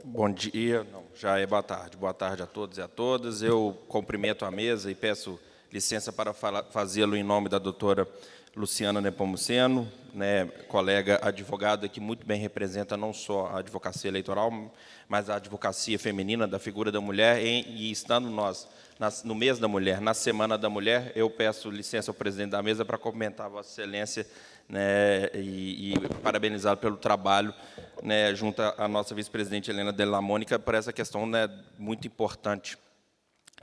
Bom dia, não, já é boa tarde a todos e a todas. Eu cumprimento a mesa e peço licença para fazê-lo em nome da doutora Luciana Nepomuceno, né, colega advogada que muito bem representa não só a advocacia eleitoral, mas a advocacia feminina da figura da mulher, e estando nós no mês da mulher, na Semana da Mulher, eu peço licença ao presidente da mesa para cumprimentar a Vossa Excelência, né, e parabenizá-lo pelo trabalho, né, junto à nossa vice-presidente Helena Della Mônica, por essa questão, né, muito importante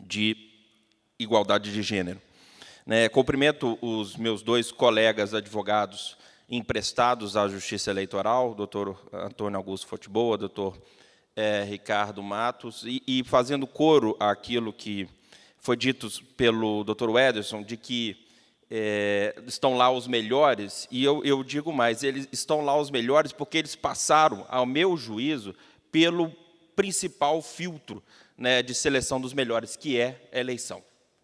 de igualdade de gênero. Né, cumprimento os meus dois colegas advogados emprestados à Justiça Eleitoral, doutor Antônio Augusto Fotiboa, doutor Ricardo Matos, e fazendo coro àquilo que foi dito pelo doutor Ederson, de que estão lá os melhores, e eu digo mais, eles estão lá os melhores porque eles passaram, ao meu juízo, pelo principal filtro, né, de seleção dos melhores, que é a eleição.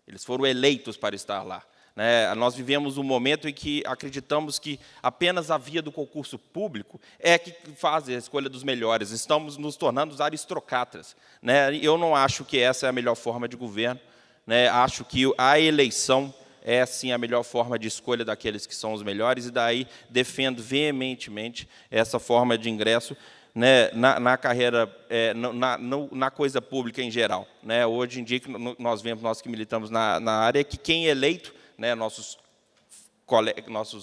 Eles foram eleitos para estar lá. Né? Nós vivemos um momento em que acreditamos que apenas a via do concurso público é que faz a escolha dos melhores. Estamos nos tornando aristocratas. Né? Eu não acho que essa é a melhor forma de governo. Né? Acho que a eleição é, sim, a melhor forma de escolha daqueles que são os melhores, e daí defendo veementemente essa forma de ingresso, né, na carreira, na coisa pública em geral. Né? Hoje em dia, nós vemos, nós que militamos na área, que quem é eleito, né, nossos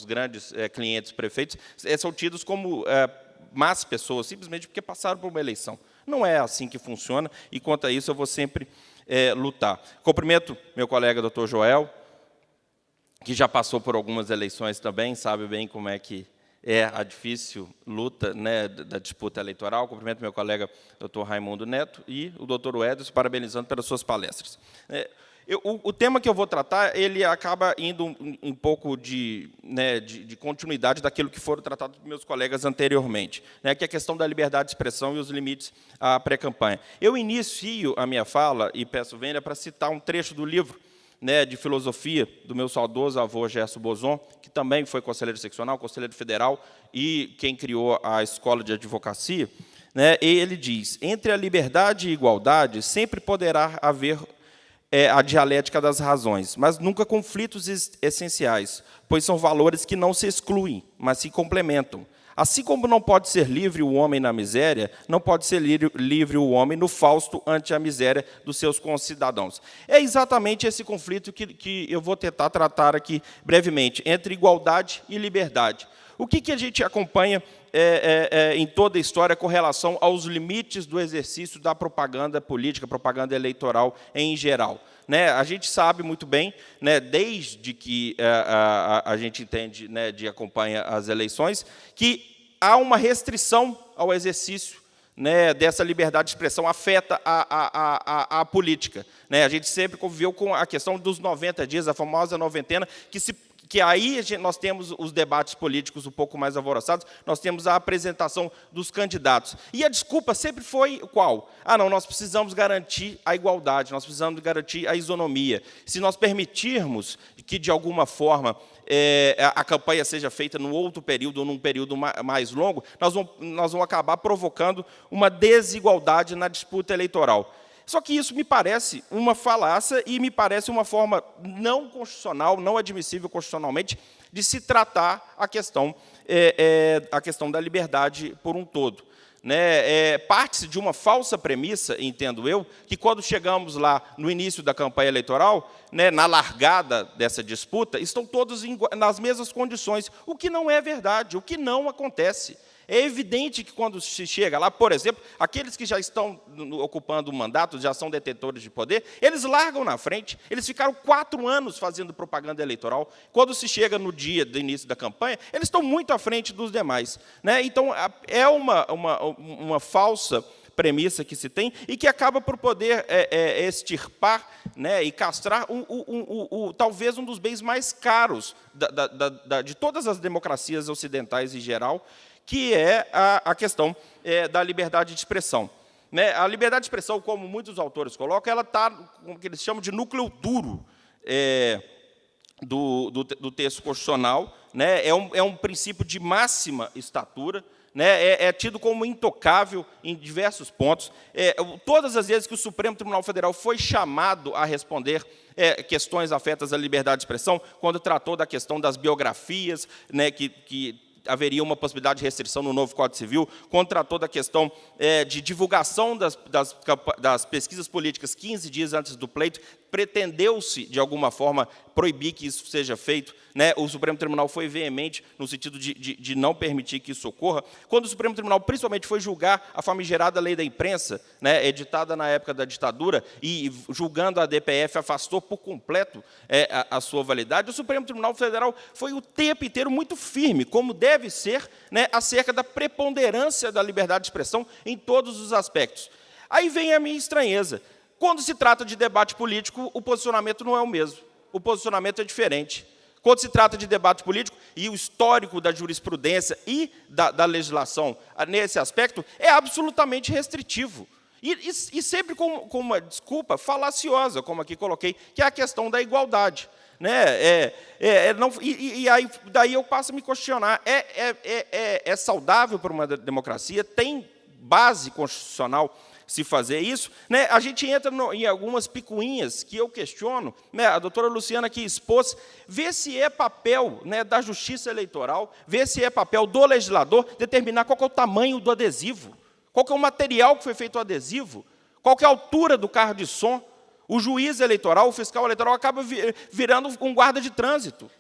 grandes clientes prefeitos, são tidos como más pessoas, simplesmente porque passaram por uma eleição. Não é assim que funciona, e quanto a isso eu vou sempre lutar. Cumprimento meu colega doutor Joel, que já passou por algumas eleições também, sabe bem como é que é a difícil luta, né, da disputa eleitoral. Cumprimento meu colega doutor Raimundo Neto e o doutor Ederson, parabenizando pelas suas palestras. O tema que eu vou tratar, ele acaba indo um pouco de continuidade daquilo que foram tratados por meus colegas anteriormente, né, que é a questão da liberdade de expressão e os limites à pré-campanha. Eu inicio a minha fala, e peço vênia, para citar um trecho do livro, né, de filosofia do meu saudoso avô Gerson Bozon, que também foi conselheiro seccional, conselheiro federal e quem criou a Escola de Advocacia. Né, e ele diz: entre a liberdade e a igualdade sempre poderá haver a dialética das razões, mas nunca conflitos essenciais, pois são valores que não se excluem, mas se complementam. Assim como não pode ser livre o homem na miséria, não pode ser livre o homem no fausto ante a miséria dos seus concidadãos. É exatamente esse conflito que eu vou tentar tratar aqui brevemente, entre igualdade e liberdade. O que a gente acompanha em toda a história com relação aos limites do exercício da propaganda política, propaganda eleitoral em geral? Né, a gente sabe muito bem, né, desde que a gente entende, né, acompanha as eleições, que há uma restrição ao exercício, né, dessa liberdade de expressão, afeta a política. Né? A gente sempre conviveu com a questão dos 90 dias, a famosa noventena, que aí nós temos os debates políticos um pouco mais alvoroçados, nós temos a apresentação dos candidatos. E a desculpa sempre foi qual? Ah, não, nós precisamos garantir a igualdade, nós precisamos garantir a isonomia. Se nós permitirmos que, de alguma forma, a campanha seja feita num outro período ou num período mais longo, nós vamos acabar provocando uma desigualdade na disputa eleitoral. Só que isso me parece uma falácia e me parece uma forma não constitucional, não admissível constitucionalmente, de se tratar a questão da liberdade por um todo. Né? Parte-se de uma falsa premissa, entendo eu, que quando chegamos lá no início da campanha eleitoral, né, na largada dessa disputa, estão todos nas mesmas condições, o que não é verdade, o que não acontece. É evidente que, quando se chega lá, por exemplo, aqueles que já estão ocupando o mandato, já são detentores de poder, eles largam na frente. Eles ficaram 4 anos fazendo propaganda eleitoral. Quando se chega no dia do início da campanha, eles estão muito à frente dos demais. Né? Então, é uma falsa premissa que se tem e que acaba por poder extirpar, né, e castrar talvez um dos bens mais caros de todas as democracias ocidentais em geral, que é a questão da liberdade de expressão. Né? A liberdade de expressão, como muitos autores colocam, ela está com o que eles chamam de núcleo duro do texto constitucional. Né? É um princípio de máxima estatura, né, é tido como intocável em diversos pontos. Todas as vezes que o Supremo Tribunal Federal foi chamado a responder questões afetas à liberdade de expressão, quando tratou da questão das biografias, né, que haveria uma possibilidade de restrição no novo Código Civil, contra toda a questão de divulgação das pesquisas políticas 15 dias antes do pleito, pretendeu-se, de alguma forma, proibir que isso seja feito, né? O Supremo Tribunal foi veemente no sentido de não permitir que isso ocorra. Quando o Supremo Tribunal, principalmente, foi julgar a famigerada lei da imprensa, né, editada na época da ditadura, e julgando a DPF, afastou por completo a sua validade, o Supremo Tribunal Federal foi o tempo inteiro muito firme, como deve ser, né, acerca da preponderância da liberdade de expressão em todos os aspectos. Aí vem a minha estranheza. Quando se trata de debate político, o posicionamento não é o mesmo. O posicionamento é diferente. Quando se trata de debate político, e o histórico da jurisprudência e da legislação nesse aspecto é absolutamente restritivo. E sempre com uma desculpa falaciosa, como aqui coloquei, que é a questão da igualdade. Né? Aí, daí eu passo a me questionar, é saudável para uma democracia? Tem base constitucional se fazer isso? Né? A gente entra em algumas picuinhas que eu questiono, né? A doutora Luciana aqui expôs, vê se é papel, né, da Justiça Eleitoral, vê se é papel do legislador determinar qual que é o tamanho do adesivo, qual que é o material que foi feito o adesivo, qual que é a altura do carro de som. O juiz eleitoral, o fiscal eleitoral, acaba virando um guarda de trânsito,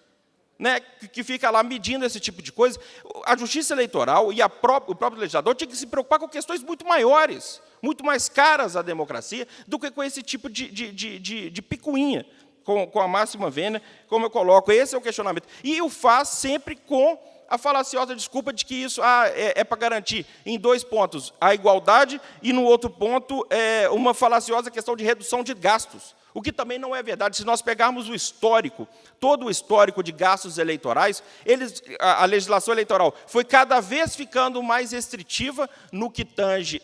né, que fica lá medindo esse tipo de coisa. A Justiça Eleitoral e o próprio legislador tinha que se preocupar com questões muito maiores, muito mais caras à democracia, do que com esse tipo de picuinha, com a máxima vênia, como eu coloco. Esse é o questionamento. E o faz sempre com a falaciosa desculpa de que isso é para garantir, em 2 pontos, a igualdade, e, no outro ponto, uma falaciosa questão de redução de gastos, o que também não é verdade. Se nós pegarmos o histórico, todo o histórico de gastos eleitorais, a legislação eleitoral foi cada vez ficando mais restritiva no que tange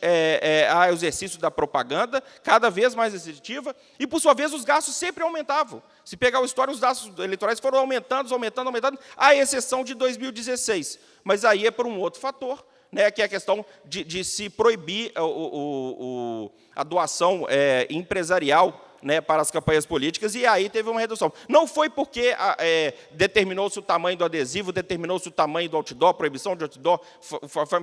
ao exercício da propaganda, cada vez mais restritiva, e, por sua vez, os gastos sempre aumentavam. Se pegar o histórico, os gastos eleitorais foram aumentando, à exceção de 2016. Mas aí é por um outro fator, né, que é a questão de se proibir a doação empresarial, né, para as campanhas políticas, e aí teve uma redução. Não foi porque determinou-se o tamanho do adesivo, determinou-se o tamanho do outdoor, proibição de outdoor,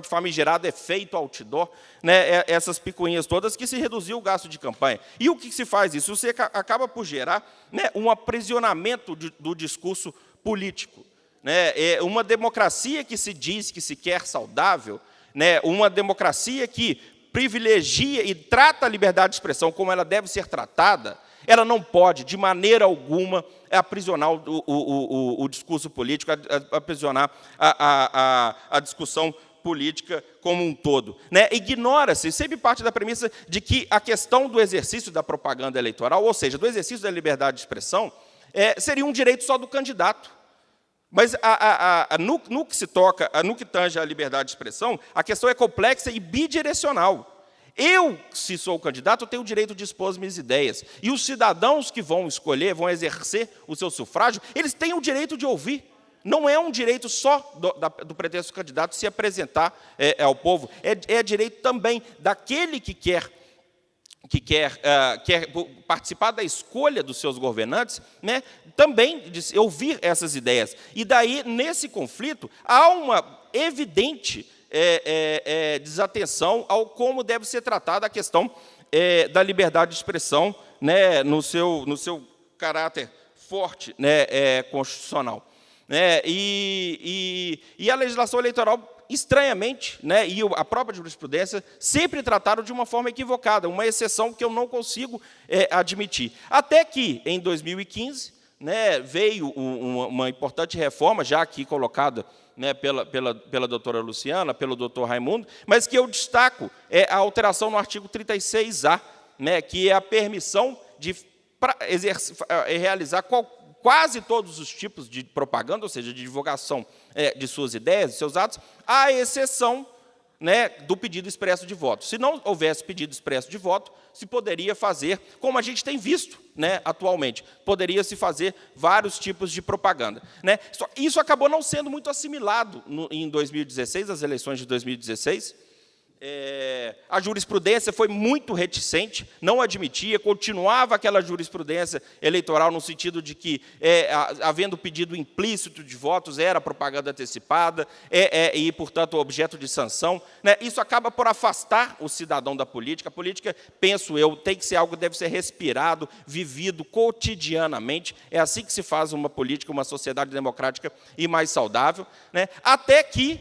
famigerado efeito outdoor, né, essas picuinhas todas, que se reduziu o gasto de campanha. E o que se faz isso? Você acaba por gerar, né, um aprisionamento do discurso político. Né, uma democracia que se diz que se quer saudável, né, uma democracia que privilegia e trata a liberdade de expressão como ela deve ser tratada, ela não pode, de maneira alguma, aprisionar o discurso político, aprisionar a discussão política como um todo. Né? Ignora-se, sempre parte da premissa de que a questão do exercício da propaganda eleitoral, ou seja, do exercício da liberdade de expressão, seria um direito só do candidato. Mas no que se toca, no que tange à liberdade de expressão, a questão é complexa e bidirecional. Eu, se sou o candidato, tenho o direito de expor as minhas ideias. E os cidadãos que vão escolher, vão exercer o seu sufrágio, eles têm o direito de ouvir. Não é um direito só do pretenso candidato se apresentar ao povo. É direito também daquele que quer participar da escolha dos seus governantes, né, também de ouvir essas ideias. E daí, nesse conflito, há uma evidente desatenção ao como deve ser tratada a questão da liberdade de expressão, né, no seu caráter forte, né, constitucional. Né, e a legislação eleitoral, estranhamente, né, e a própria jurisprudência, sempre trataram de uma forma equivocada, uma exceção que eu não consigo admitir. Até que, em 2015, né, veio uma importante reforma, já aqui colocada, né, pela doutora Luciana, pelo doutor Raimundo, mas que eu destaco a alteração no artigo 36A, né, que é a permissão de realizar quase todos os tipos de propaganda, ou seja, de divulgação de suas ideias, de seus atos, à exceção né, do pedido expresso de voto. Se não houvesse pedido expresso de voto, se poderia fazer, como a gente tem visto, né, atualmente, poderia-se fazer vários tipos de propaganda, né? Isso acabou não sendo muito assimilado em 2016, as eleições de 2016. A jurisprudência foi muito reticente, não admitia, continuava aquela jurisprudência eleitoral no sentido de que, havendo pedido implícito de votos, era propaganda antecipada e, portanto, objeto de sanção, né? Isso acaba por afastar o cidadão da política. A política, penso eu, tem que ser algo que deve ser respirado, vivido cotidianamente. É assim que se faz uma política, uma sociedade democrática e mais saudável, né? Até que,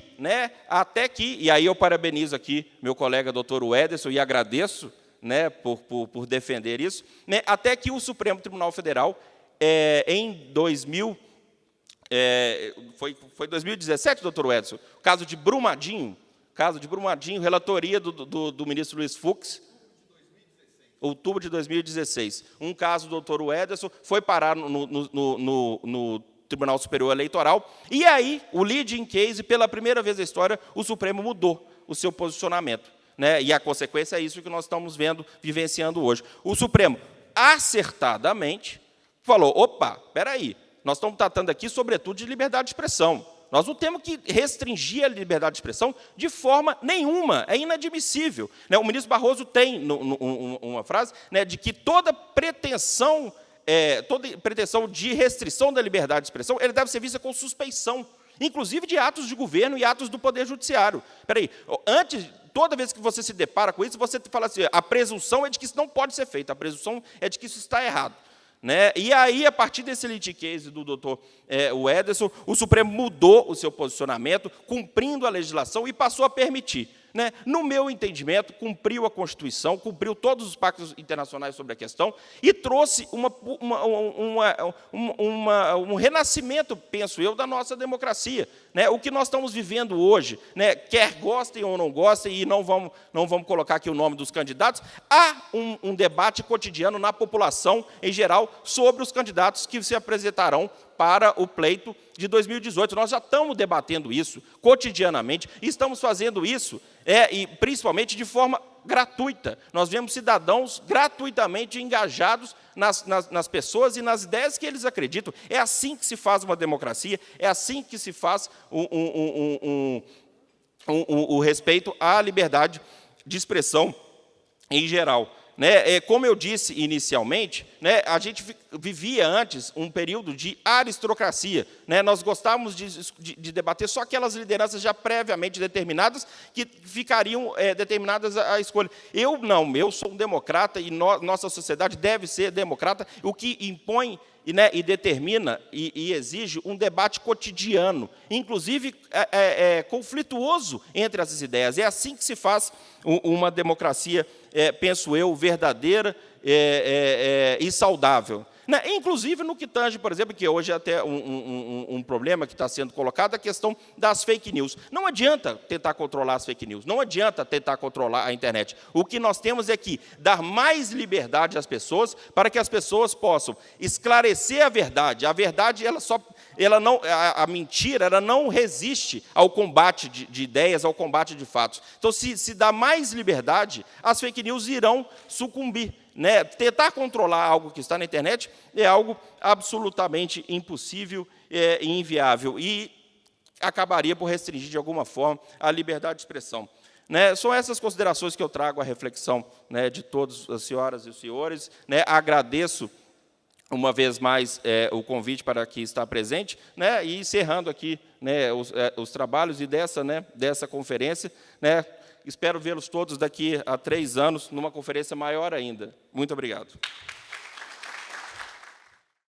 e aí eu parabenizo aqui meu colega doutor Ederson e agradeço, né, por defender isso, né, até que o Supremo Tribunal Federal, em 2017, doutor Ederson, o caso de Brumadinho, relatoria do ministro Luiz Fux, outubro de 2016, um caso do doutor Ederson foi parar no Tribunal Superior Eleitoral, e aí, o leading case, pela primeira vez na história, o Supremo mudou o seu posicionamento, né? E a consequência é isso que nós estamos vendo, vivenciando hoje. O Supremo, acertadamente, falou, opa, espera aí, nós estamos tratando aqui, sobretudo, de liberdade de expressão. Nós não temos que restringir a liberdade de expressão de forma nenhuma, é inadmissível, né? O ministro Barroso tem uma frase, né, de que toda pretensão de restrição da liberdade de expressão, ele deve ser vista com suspeição, inclusive de atos de governo e atos do Poder Judiciário. Espera aí, toda vez que você se depara com isso, você fala assim, a presunção é de que isso não pode ser feito, a presunção é de que isso está errado, né? E aí, a partir desse litigation case do doutor Ederson, o Supremo mudou o seu posicionamento, cumprindo a legislação e passou a permitir, né, no meu entendimento, cumpriu a Constituição, cumpriu todos os pactos internacionais sobre a questão e trouxe um renascimento, penso eu, da nossa democracia, né? O que nós estamos vivendo hoje, né, quer gostem ou não gostem, e não vamos colocar aqui o nome dos candidatos, há um debate cotidiano na população, em geral, sobre os candidatos que se apresentarão para o pleito de 2018. Nós já estamos debatendo isso cotidianamente, e estamos fazendo isso, e principalmente de forma gratuita. Nós vemos cidadãos gratuitamente engajados nas pessoas e nas ideias que eles acreditam. É assim que se faz uma democracia, é assim que se faz o respeito à liberdade de expressão em geral. Né? Como eu disse inicialmente, né, a gente vivia antes um período de aristocracia, né? Nós gostávamos de debater só aquelas lideranças já previamente determinadas, que ficariam determinadas à escolha. Eu sou um democrata, e nossa sociedade deve ser democrata, o que impõe e determina e exige um debate cotidiano, inclusive conflituoso entre essas ideias. É assim que se faz uma democracia, penso eu, verdadeira e saudável. Inclusive no que tange, por exemplo, que hoje é até um problema que está sendo colocado, a questão das fake news. Não adianta tentar controlar as fake news, não adianta tentar controlar a internet. O que nós temos é que dar mais liberdade às pessoas, para que as pessoas possam esclarecer a verdade. A verdade, a mentira, ela não resiste ao combate de ideias, ao combate de fatos. Então, se dá mais liberdade, as fake news irão sucumbir. Né? Tentar controlar algo que está na internet é algo absolutamente impossível e inviável, e acabaria por restringir, de alguma forma, a liberdade de expressão. Né? São essas considerações que eu trago à reflexão, né, de todas as senhoras e os senhores. Né? Agradeço, uma vez mais, o convite para que está presente, né, e encerrando aqui, né, os trabalhos e dessa conferência, né. Espero vê-los todos daqui a 3 anos, numa conferência maior ainda. Muito obrigado.